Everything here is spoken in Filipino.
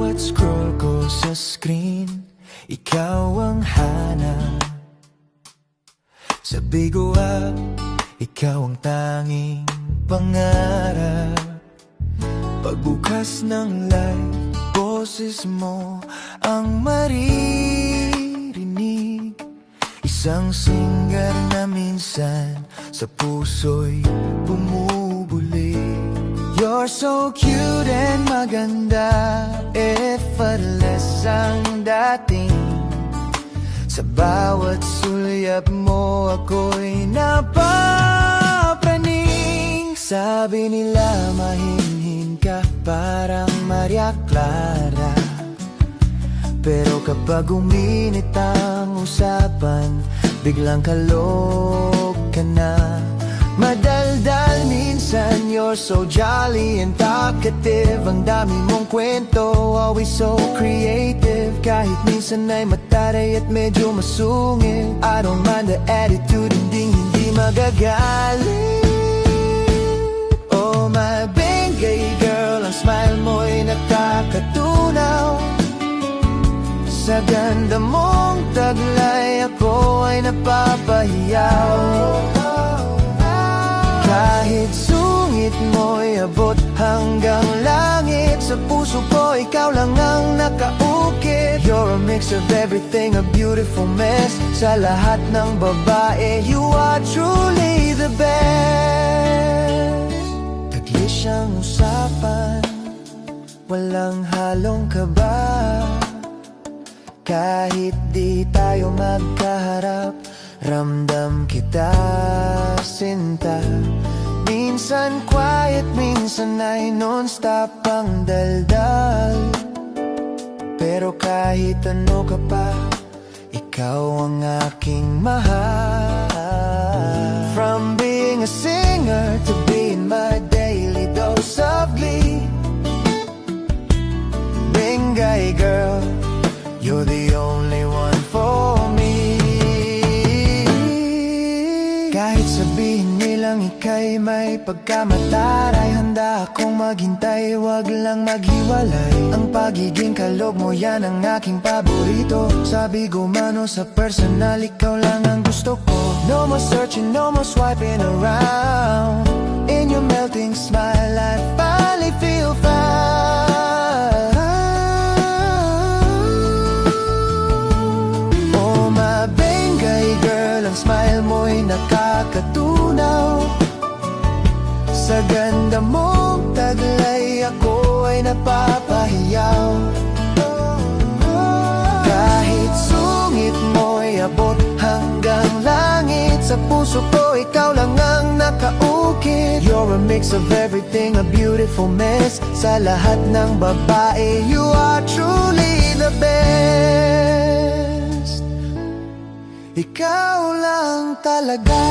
bawat scroll ko sa screen, ikaw ang hanap. Sa bigo up, ikaw ang tanging pangarap. Pagbukas ng light, boses mo ang maririnig. Isang singer na minsan sa puso'y bumubulig. You're so cute and maganda, effortless ang dating. Sa bawat sulyap mo ako'y napapraning. Sabi nila mahinhin ka parang Maria Clara, pero kapag uminit ang usapan, biglang kalog ka na. Madaldal minsan, you're so jolly and talkative. Ang dami mong kwento, always so creative. Kahit minsan ay mataray at medyo masungit, I don't mind the attitude, hindi magagalit. Oh my Benggay girl, ang smile mo'y nakakatunaw. Sa ganda mong taglay, ako ay napapahiyaw. Kahit sungit mo'y abot hanggang langit, sa puso ko ikaw lang ang nakaukit. You're a mix of everything, a beautiful mess. Sa lahat ng babae, you are truly the best. Tagli siyang usapan, walang halong kaba. Kahit di tayo magkaharap, ramdam kita, sinta. Minsan quiet, minsan ay non-stop ang daldal. Pero kahit ano ka pa, ikaw ang aking mahal. From being a singer to being my daily dose of glee, Benggay girl, you're the only one for me. Kahit sabihin nilang ika'y may pagkamataray, handa akong maghintay, wag lang maghiwalay. Ang pagiging kalog mo, yan ang aking paborito. Sabi gumano sa personal, ikaw lang ang gusto ko. No more searching, no more swiping around. In your melting smile, I finally feel fine. Ang smile mo'y nakakatunaw. Sa ganda mong taglay, ako ay napapahiyaw. Kahit sungit mo'y abot hanggang langit, sa puso ko ikaw lang ang nakaukit. You're a mix of everything, a beautiful mess. Sa lahat ng babae, you are truly the best. Ikaw lang talaga.